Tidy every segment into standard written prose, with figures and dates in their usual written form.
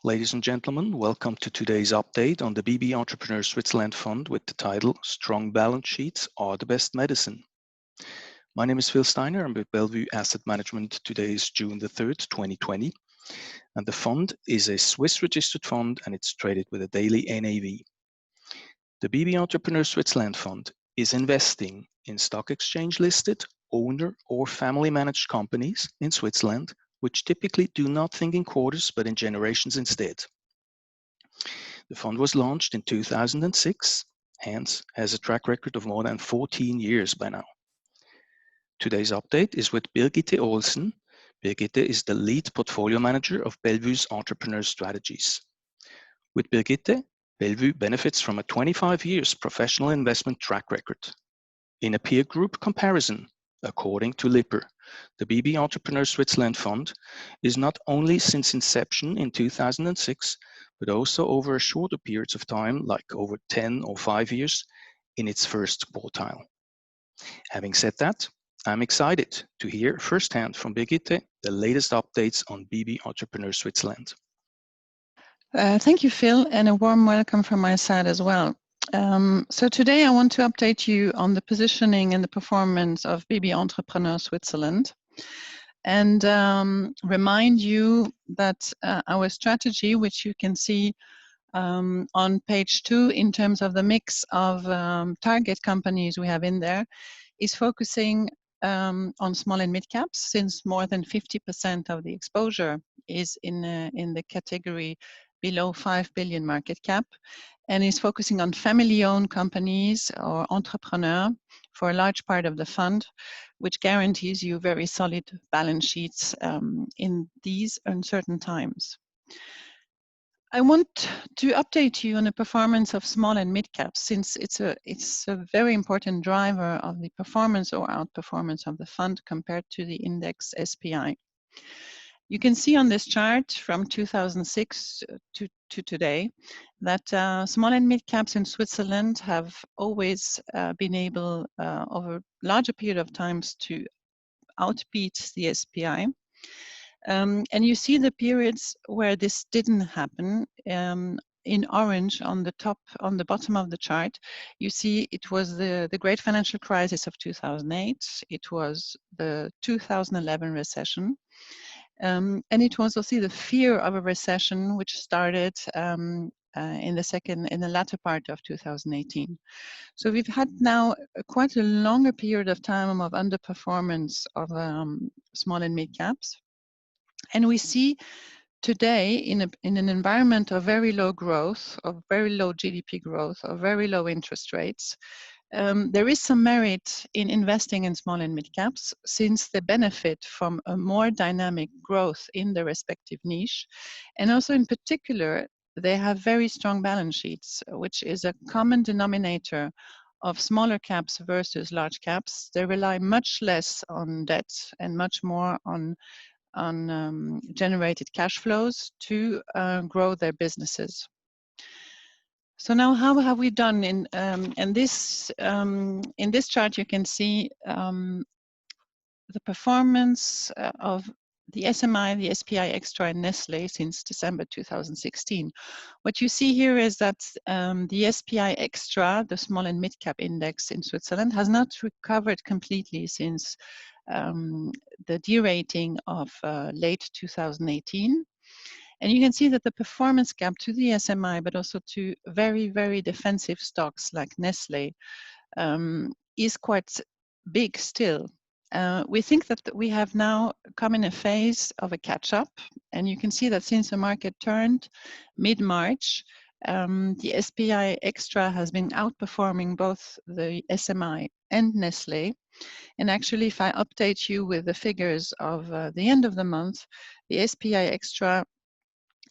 Ladies and gentlemen, welcome to today's update on the BB Entrepreneur Switzerland Fund with the title Strong Balance Sheets Are the Best Medicine. My name is Phil Steiner. I'm with Bellevue Asset Management. Today is June the 3rd, 2020. And the fund is a Swiss registered fund and it's traded with a daily NAV. The BB Entrepreneur Switzerland Fund is investing in stock exchange listed, owner or family managed companies in Switzerland, which typically do not think in quarters but in generations instead. The fund was launched in 2006, hence has a track record of more than 14 years by now. Today's update is with Birgitte Olsen. Birgitte is the lead portfolio manager of Bellevue's entrepreneur strategies. With Birgitte, Bellevue benefits from a 25 years professional investment track record. In a peer group comparison, according to Lipper, the BB Entrepreneur Switzerland Fund is not only since inception in 2006, but also over a shorter periods of time, like over 10 or 5 years, in its first quartile. Having said that, I'm excited to hear firsthand from Birgitte the latest updates on BB Entrepreneur Switzerland. Thank you, Phil, and a warm welcome from my side as well. So today I want to update you on the positioning and the performance of BB Entrepreneur Switzerland and remind you that our strategy, which you can see on page 2 in terms of the mix of target companies we have in there, is focusing on small and mid caps, since more than 50% of the exposure is in the category below 5 billion market cap, and is focusing on family-owned companies or entrepreneur for a large part of the fund, which guarantees you very solid balance sheets in these uncertain times. I want to update you on the performance of small and mid caps, since it's a very important driver of the performance or outperformance of the fund compared to the index SPI. You can see on this chart from 2006 to today that small and mid caps in Switzerland have always been able, over a larger period of times, to outbeat the SPI. And you see the periods where this didn't happen. In orange on the bottom of the chart, you see it was the great financial crisis of 2008. It was the 2011 recession. And it was also the fear of a recession, which started in the latter part of 2018. So we've had now quite a longer period of time of underperformance of small and mid caps. And we see today in an environment of very low growth, of very low GDP growth, of very low interest rates, there is some merit in investing in small and mid caps, since they benefit from a more dynamic growth in their respective niche. And also in particular, they have very strong balance sheets, which is a common denominator of smaller caps versus large caps. They rely much less on debt and much more on generated cash flows to grow their businesses. So now, how have we done in this chart? You can see the performance of the SMI, the SPI Extra, and Nestlé since December 2016. What you see here is that the SPI Extra, the small and mid cap index in Switzerland, has not recovered completely since the derating of late 2018. And you can see that the performance gap to the SMI, but also to very, very defensive stocks like Nestlé, is quite big still. We think that we have now come in a phase of a catch-up, and you can see that since the market turned mid-March, the SPI Extra has been outperforming both the SMI and Nestlé. And actually, if I update you with the figures of the end of the month, the SPI Extra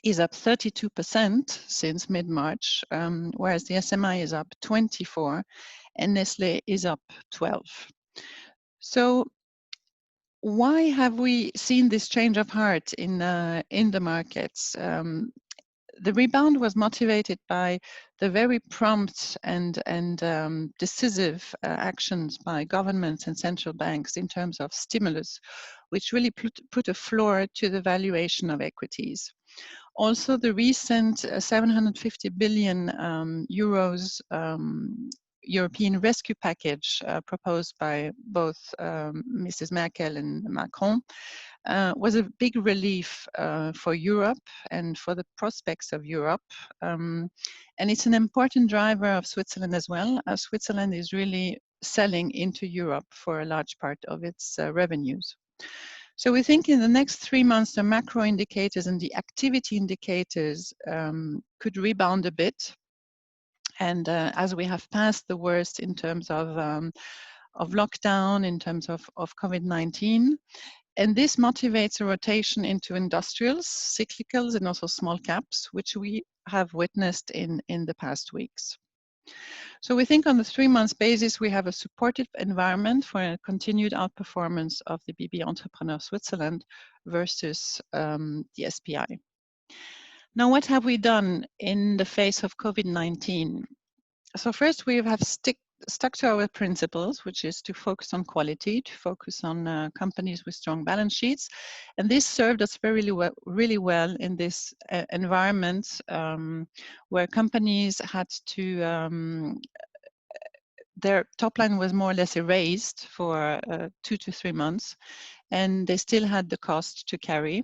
is up 32% since mid-March, whereas the SMI is up 24% and Nestlé is up 12%. So why have we seen this change of heart in the markets? The rebound was motivated by the very prompt and decisive actions by governments and central banks in terms of stimulus, which really put a floor to the valuation of equities. Also, the recent 750 billion euros European rescue package proposed by both Mrs. Merkel and Macron was a big relief for Europe and for the prospects of Europe. And it's an important driver of Switzerland as well, as Switzerland is really selling into Europe for a large part of its revenues. So we think in the next 3 months, the macro indicators and the activity indicators could rebound a bit. And as we have passed the worst in terms of lockdown, in terms of COVID-19, and this motivates a rotation into industrials, cyclicals, and also small caps, which we have witnessed in the past weeks. So we think on the 3 months basis, we have a supportive environment for a continued outperformance of the BB Entrepreneur Switzerland versus the SPI. Now, what have we done in the face of COVID-19? So first, we have stuck to our principles, which is to focus on quality, to focus on companies with strong balance sheets. And this served us really well in this environment where companies had to, their top line was more or less erased for 2 to 3 months, and they still had the cost to carry.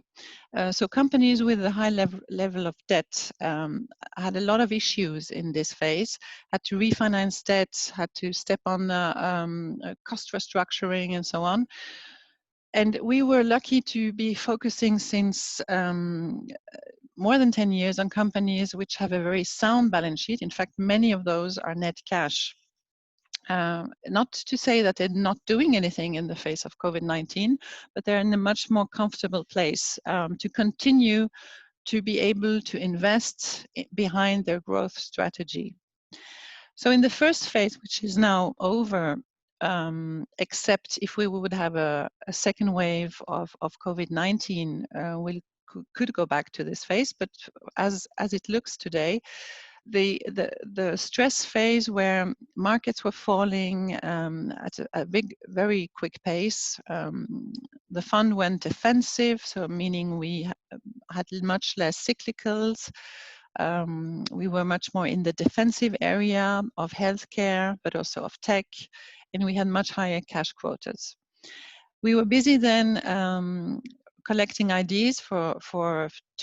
So companies with a high level of debt had a lot of issues in this phase, had to refinance debt, had to step on cost restructuring and so on. And we were lucky to be focusing since more than 10 years on companies which have a very sound balance sheet. In fact, many of those are net cash. Not to say that they're not doing anything in the face of COVID-19, but they're in a much more comfortable place to continue to be able to invest behind their growth strategy. So in the first phase, which is now over, except if we would have a second wave of COVID-19, we could go back to this phase, but as it looks today, the stress phase where markets were falling at a very quick pace. The fund went defensive, so meaning we had much less cyclicals. We were much more in the defensive area of healthcare, but also of tech, and we had much higher cash quotas. We were busy then collecting ideas to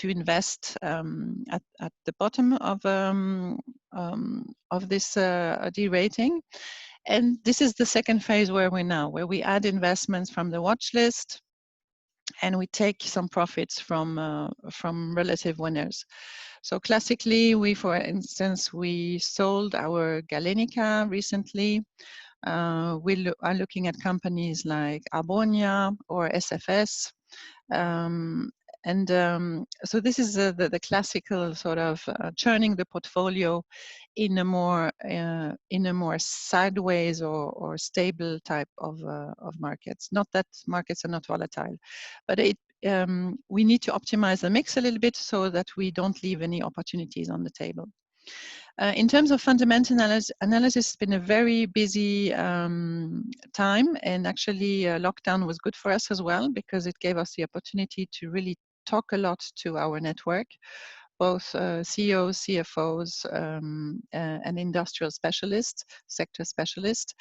invest at the bottom of this de-rating, and this is the second phase where we're now, where we add investments from the watch list, and we take some profits from relative winners. So classically, for instance, we sold our Galenica recently. We are looking at companies like Arbonia or SFS. So this is the classical sort of churning the portfolio in a more sideways or stable type of markets. Not that markets are not volatile, but we need to optimize the mix a little bit so that we don't leave any opportunities on the table. In terms of fundamental analysis, has been a very busy time, and actually lockdown was good for us as well, because it gave us the opportunity to really talk a lot to our network, both CEOs, CFOs, and industrial specialists, sector specialists.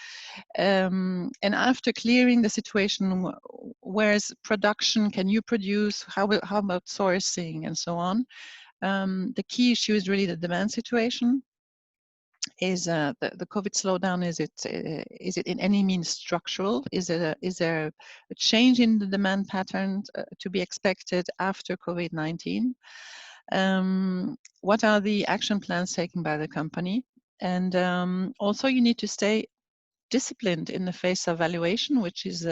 And after clearing the situation, where's production, can you produce, how about sourcing, and so on, the key issue is really the demand situation. Is the COVID slowdown, is it in any means structural? Is there a change in the demand pattern to be expected after COVID-19? What are the action plans taken by the company? And also you need to stay disciplined in the face of valuation, which is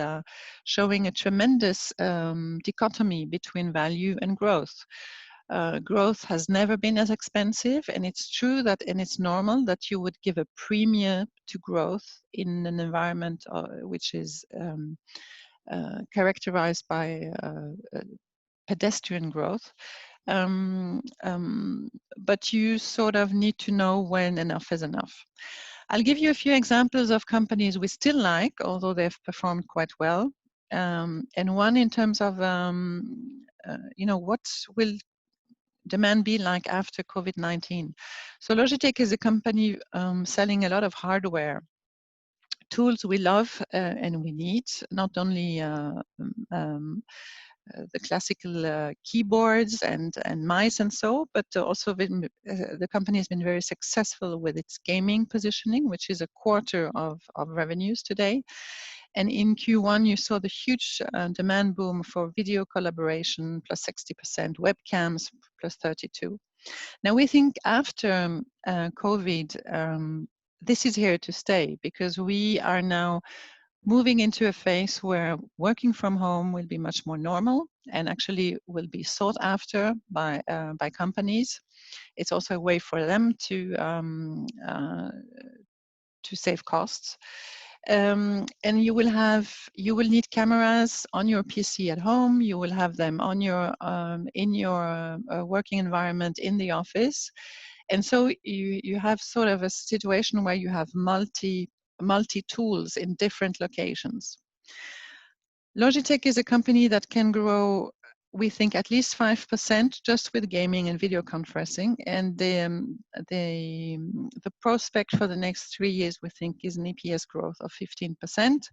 showing a tremendous dichotomy between value and growth. Growth has never been as expensive, and it's true that, and it's normal that you would give a premium to growth in an environment which is characterized by pedestrian growth. But you sort of need to know when enough is enough. I'll give you a few examples of companies we still like, although they've performed quite well. and one in terms of what will demand be like after COVID-19. So Logitech is a company selling a lot of hardware, tools we love and we need, not only the classical keyboards and mice and so, but also the company has been very successful with its gaming positioning, which is a quarter of revenues today. And in Q1, you saw the huge demand boom for video collaboration, plus 60%, webcams, plus 32. Now we think after COVID, this is here to stay, because we are now moving into a phase where working from home will be much more normal and actually will be sought after by companies. It's also a way for them to save costs. And you will need cameras on your PC at home. You will have them on your in your working environment in the office, and so you have sort of a situation where you have multi tools in different locations. Logitech is a company that can grow, we think, at least 5% just with gaming and video conferencing, and the prospect for the next 3 years, we think, is an EPS growth of 15%,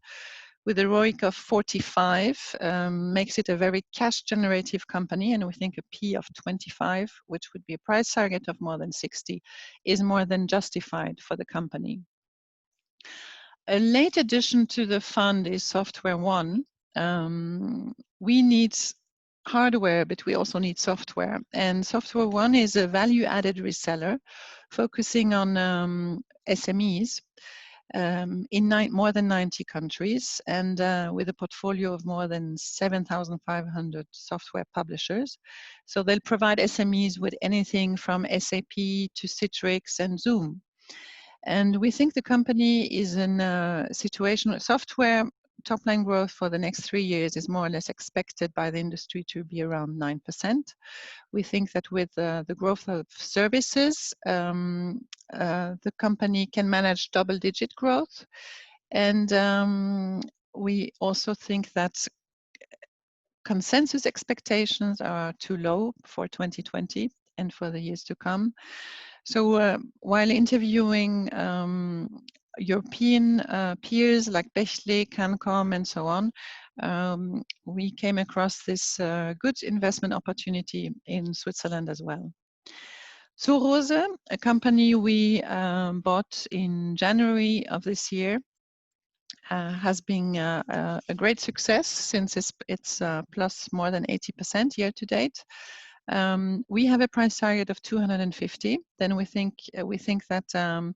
with a ROIC of 45, makes it a very cash generative company, and we think a P of 25, which would be a price target of more than 60, is more than justified for the company. A late addition to the fund is Software One. We need hardware, but we also need software. And Software One is a value-added reseller focusing on SMEs in more than 90 countries, and with a portfolio of more than 7,500 software publishers. So they'll provide SMEs with anything from SAP to Citrix and Zoom. And we think the company is in a situation where software top-line growth for the next 3 years is more or less expected by the industry to be around 9%. We think that with the growth of services, the company can manage double-digit growth. And we also think that consensus expectations are too low for 2020 and for the years to come. So while interviewing European peers like Bechley, Cancom, and so on, we came across this good investment opportunity in Switzerland as well. Zur Rose, a company we bought in January of this year, has been a great success since it's plus more than 80% year to date. We have a price target of 250. Then we think that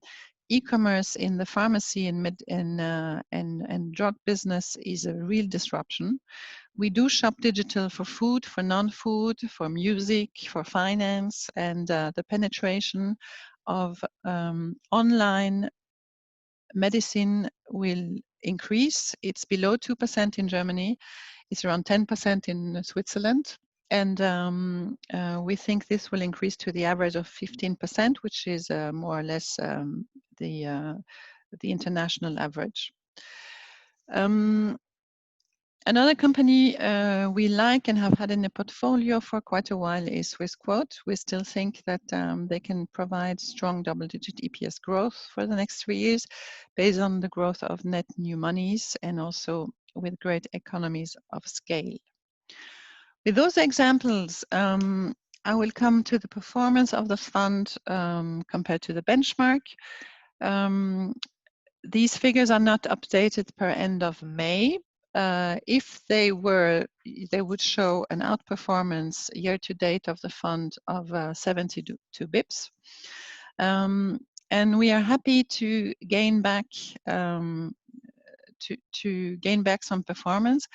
e-commerce in the pharmacy and drug business is a real disruption. We do shop digital for food, for non-food, for music, for finance, and the penetration of online medicine will increase. It's below 2% in Germany. It's around 10% in Switzerland. And we think this will increase to the average of 15%, which is more or less the international average. Another company we like and have had in the portfolio for quite a while is Swissquote. We still think that they can provide strong double-digit EPS growth for the next 3 years based on the growth of net new monies and also with great economies of scale. With those examples, I will come to the performance of the fund compared to the benchmark. These figures are not updated per end of May. If they were, they would show an outperformance year to date of the fund of 72 bips. And we are happy to gain back gain back some performance.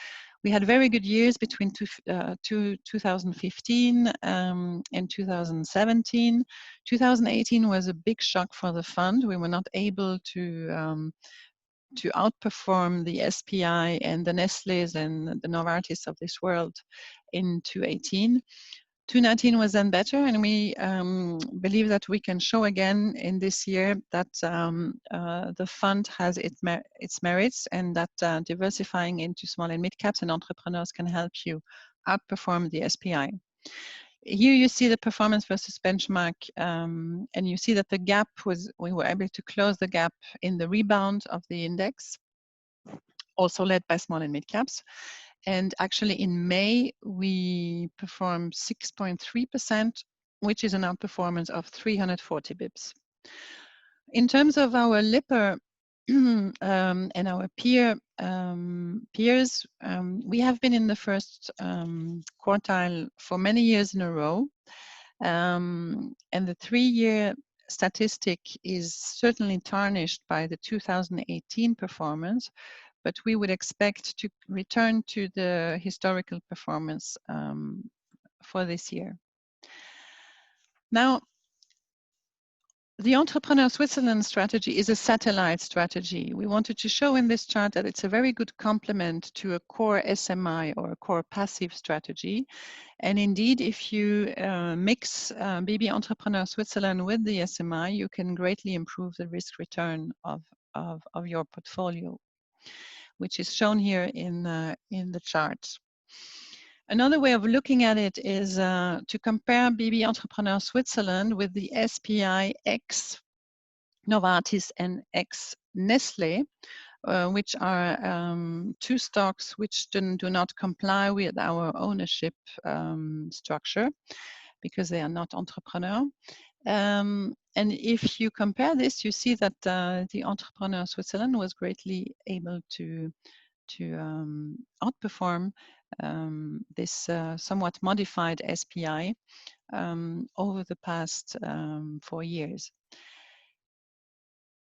We had very good years between 2015 and 2017. 2018 was a big shock for the fund. We were not able to outperform the SPI and the Nestle's and the Novartis of this world in 2018. 2019 was then better, and we believe that we can show again in this year that the fund has its merits, and that diversifying into small and mid caps and entrepreneurs can help you outperform the SPI. Here you see the performance versus benchmark, and you see that the gap we were able to close the gap in the rebound of the index, also led by small and mid caps. And actually in May, we performed 6.3%, which is an outperformance of 340 bips. In terms of our Lipper and our peers, we have been in the first quartile for many years in a row. And the 3-year statistic is certainly tarnished by the 2018 performance, but we would expect to return to the historical performance for this year. Now, the Entrepreneur Switzerland strategy is a satellite strategy. We wanted to show in this chart that it's a very good complement to a core SMI or a core passive strategy. And indeed, if you mix BB Entrepreneur Switzerland with the SMI, you can greatly improve the risk return of your portfolio, which is shown here in the chart. Another way of looking at it is to compare BB Entrepreneur Switzerland with the SPI X Novartis and X Nestlé, which are two stocks which do not comply with our ownership structure because they are not entrepreneur. And if you compare this, you see that the Entrepreneur Switzerland was greatly able to outperform this somewhat modified SPI over the past 4 years.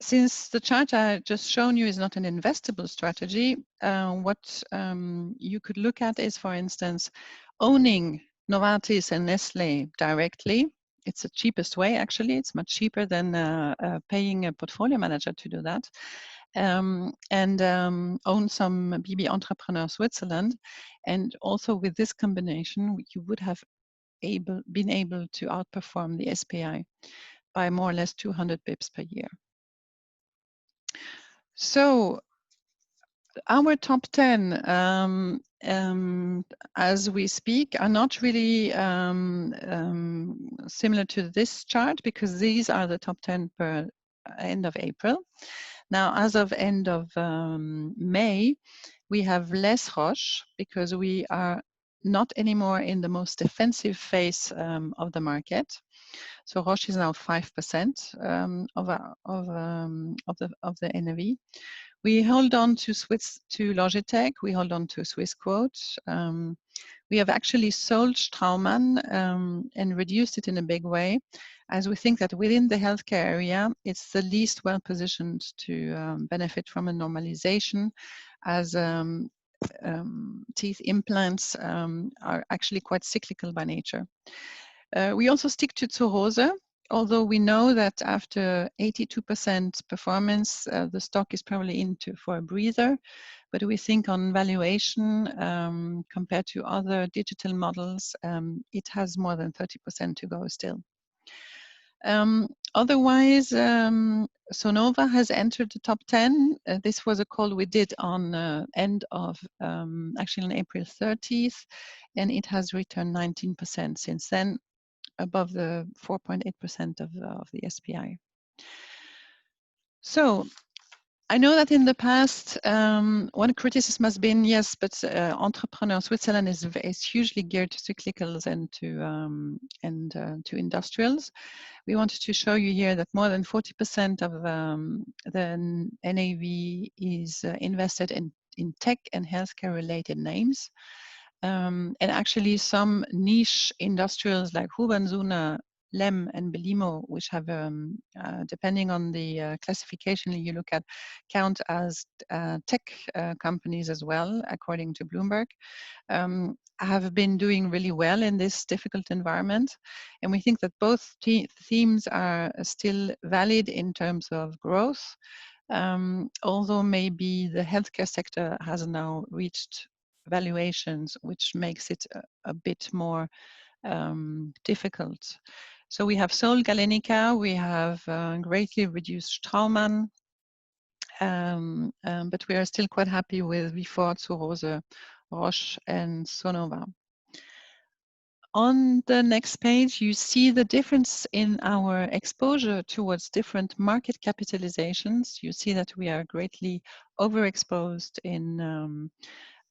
Since the chart I just shown you is not an investable strategy, what you could look at is, for instance, owning Novartis and Nestlé directly. It's the cheapest way, actually. It's much cheaper than paying a portfolio manager to do that. And own some BB Entrepreneur Switzerland. And also with this combination, you would have been able to outperform the SPI by more or less 200 bips per year. So our top 10 as we speak are not really similar to this chart, because these are the top 10 per end of April. Now, as of end of May, we have less Roche because we are not anymore in the most defensive phase of the market. So Roche is now 5% of the NAV. We hold on to Logitech. We hold on to Swissquote. We have actually sold Straumann and reduced it in a big way, as we think that within the healthcare area, it's the least well positioned to benefit from a normalization, as teeth implants are actually quite cyclical by nature. We also stick to Zur Rose, although we know that after 82% performance, the stock is probably into for a breather. But we think on valuation, compared to other digital models, it has more than 30% to go still. Otherwise, Sonova has entered the top 10. This was a call we did on end of, actually on April 30th, and it has returned 19% since then, above the 4.8% of the SPI. So I know that in the past, one criticism has been, yes, but Entrepreneur Switzerland is hugely geared to cyclicals and to industrials. We wanted to show you here that more than 40% of the NAV is invested in tech and healthcare related names. And actually some niche industrials like Huben-Zuner, Lem and Belimo, which have, depending on the classification you look at, count as tech companies as well, according to Bloomberg, have been doing really well in this difficult environment. And we think that both themes are still valid in terms of growth, although maybe the healthcare sector has now reached valuations which makes it a bit more difficult. So we have sold Galenica, we have greatly reduced Straumann, but we are still quite happy with Vifor, Zurose, Roche, and Sonova. On the next page, you see the difference in our exposure towards different market capitalizations. You see that we are greatly overexposed in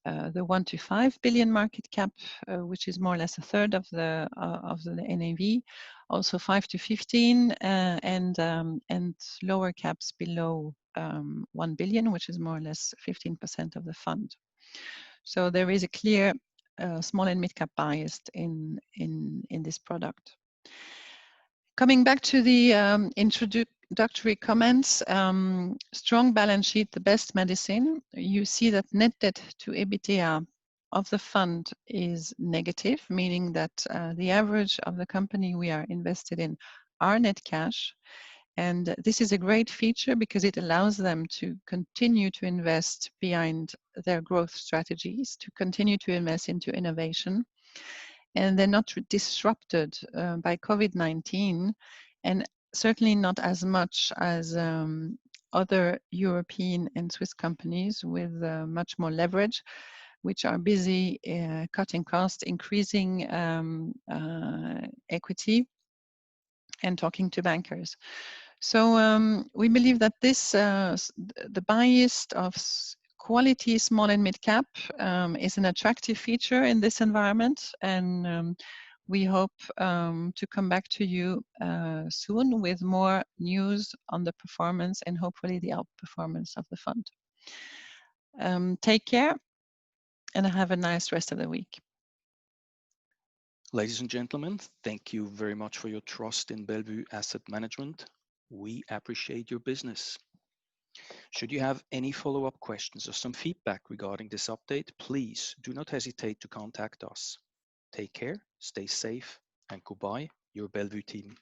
the 1 to 5 billion market cap, which is more or less a third of the NAV. Also 5 to 15, and lower caps below 1 billion, which is more or less 15% of the fund. So there is a clear small and mid cap bias in this product. Coming back to the introductory comments, strong balance sheet, the best medicine. You see that net debt to EBITDA of the fund is negative, meaning that the average of the company we are invested in are net cash. And this is a great feature because it allows them to continue to invest behind their growth strategies, to continue to invest into innovation. And they're not disrupted by COVID-19, and certainly not as much as other European and Swiss companies with much more leverage, which are busy cutting costs, increasing equity, and talking to bankers. So we believe that this, the bias of quality small and mid cap is an attractive feature in this environment, and we hope to come back to you soon with more news on the performance and hopefully the outperformance of the fund. Take care and have a nice rest of the week. Ladies and gentlemen, thank you very much for your trust in Bellevue Asset Management. We appreciate your business. Should you have any follow-up questions or some feedback regarding this update, please do not hesitate to contact us. Take care, stay safe, and goodbye, your Bellevue team.